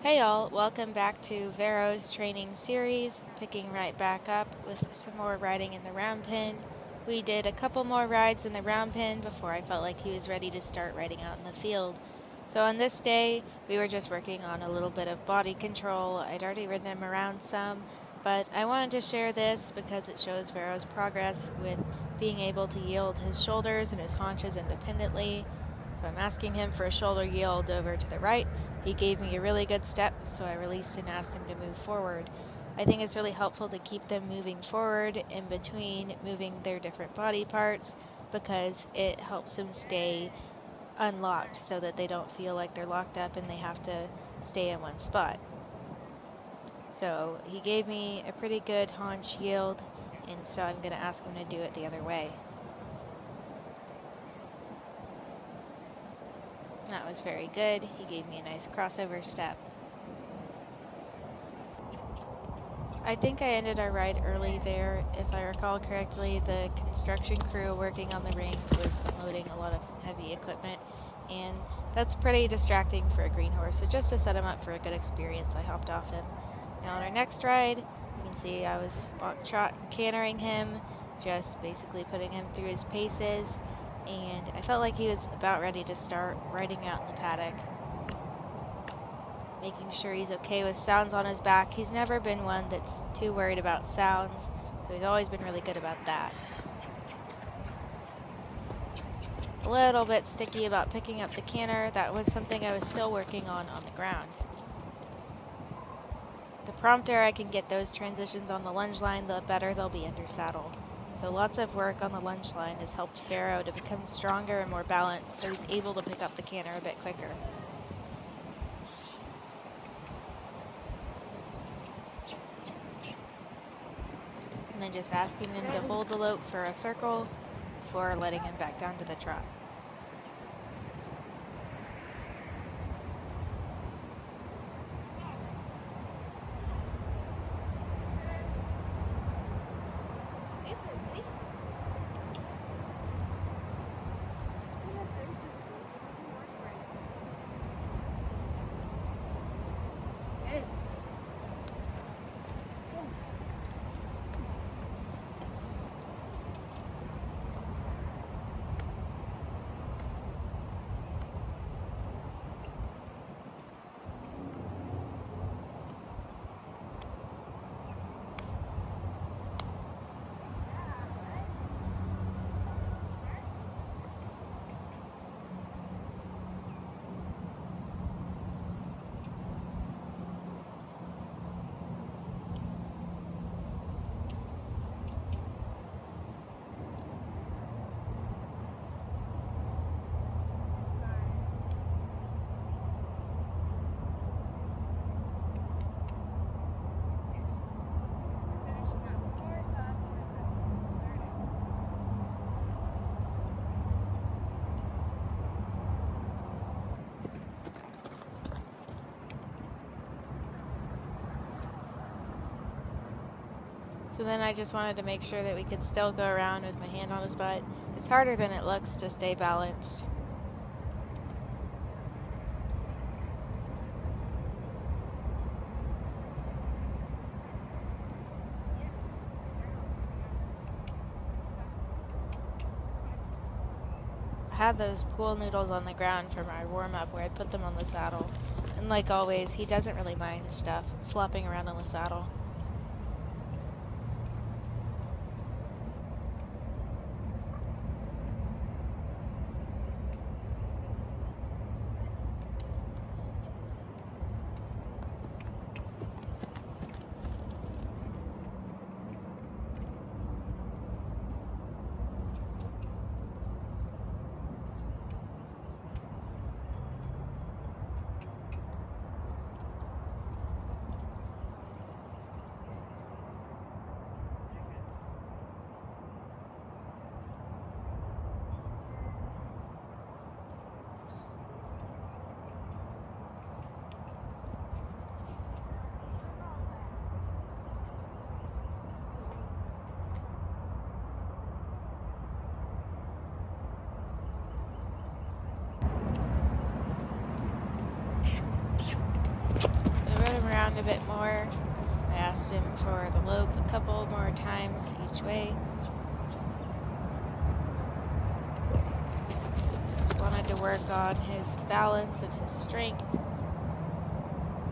Hey y'all, welcome back to Vero's training series, picking right back up with some more riding in the round pen. We did a couple more rides in the round pen before I felt like he was ready to start riding out in the field. So on this day, we were just working on a little bit of body control. I'd already ridden him around some, but I wanted to share this because it shows Vero's progress with being able to yield his shoulders and his haunches independently. So I'm asking him for a shoulder yield over to the right. He gave me a really good step, so I released and asked him to move forward. I think it's really helpful to keep them moving forward in between moving their different body parts because it helps them stay unlocked so that they don't feel like they're locked up and they have to stay in one spot. So he gave me a pretty good haunch yield, and so I'm going to ask him to do it the other way. That was very good. He gave me a nice crossover step. I think I ended our ride early there. If I recall correctly, the construction crew working on the rink was unloading a lot of heavy equipment, and that's pretty distracting for a green horse. So just to set him up for a good experience, I hopped off him. Now on our next ride, you can see I was cantering him, just basically putting him through his paces, and I felt like he was about ready to start riding out in the paddock. Making sure he's okay with sounds on his back. He's never been one that's too worried about sounds, so he's always been really good about that. A little bit sticky about picking up the canter. That was something I was still working on the ground. The prompter I can get those transitions on the lunge line, the better they'll be under saddle. So lots of work on the lunge line has helped Vero to become stronger and more balanced, so he's able to pick up the canter a bit quicker. And then just asking him to hold the lope for a circle before letting him back down to the trot. So then I just wanted to make sure that we could still go around with my hand on his butt. It's harder than it looks to stay balanced. I had those pool noodles on the ground for my warm-up where I put them on the saddle. And like always, he doesn't really mind stuff flopping around on the saddle. around a bit more. I asked him for the lope a couple more times each way. Just wanted to work on his balance and his strength.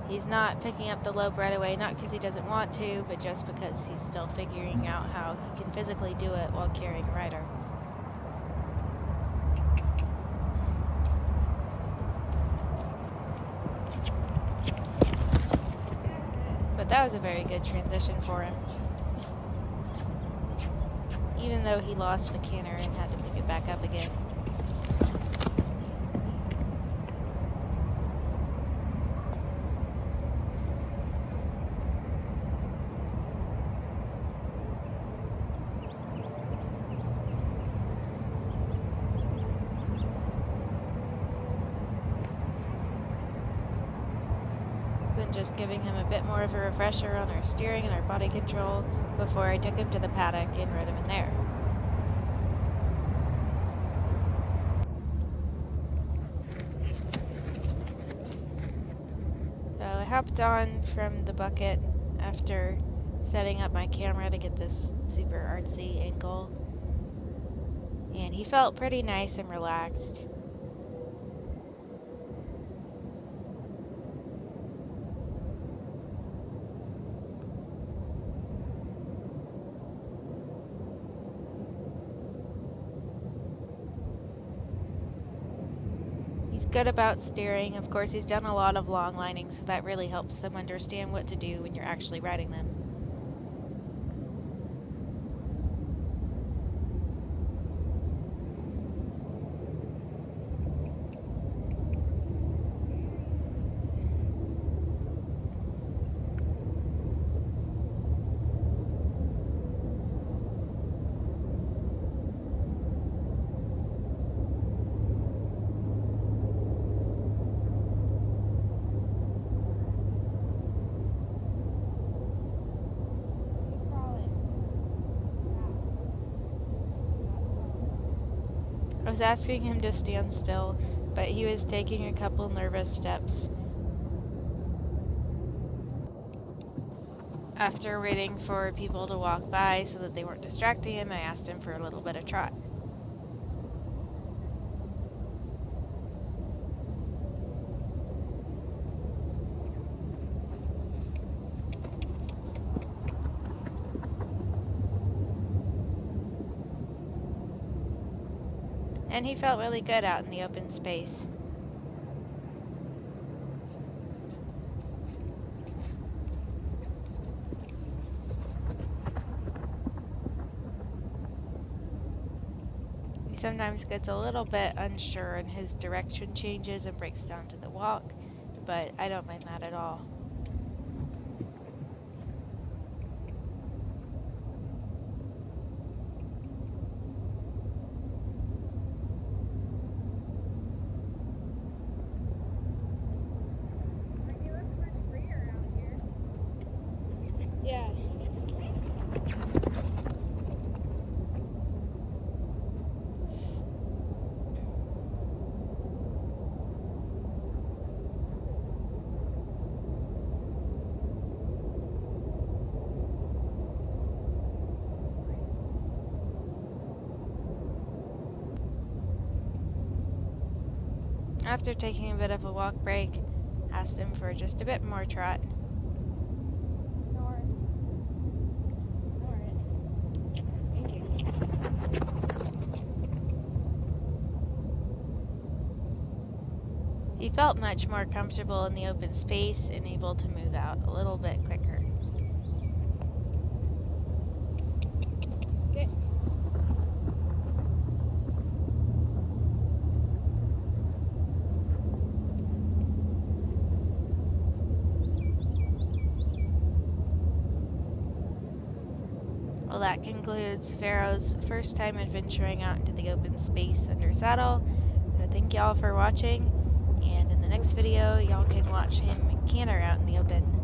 He's not picking up the lope right away, not because he doesn't want to, but just because he's still figuring out how he can physically do it while carrying a rider. But that was a very good transition for him. Even though he lost the canter and had to pick it back up again. Just giving him a bit more of a refresher on our steering and our body control before I took him to the paddock and rode him in there. So I hopped on from the bucket after setting up my camera to get this super artsy angle, and he felt pretty nice and relaxed. Good about steering. Of course, he's done a lot of long lining, so that really helps them understand what to do when you're actually riding them. I was asking him to stand still, but he was taking a couple nervous steps. After waiting for people to walk by so that they weren't distracting him, I asked him for a little bit of trot. And he felt really good out in the open space. He sometimes gets a little bit unsure and his direction changes and breaks down to the walk, but I don't mind that at all. Yeah. After taking a bit of a walk break, asked him for just a bit more trot. He felt much more comfortable in the open space and able to move out a little bit quicker. Okay. Well, that concludes Vero's first time adventuring out into the open space under saddle. So thank y'all for watching. And in the next video, y'all can watch him canter out in the open.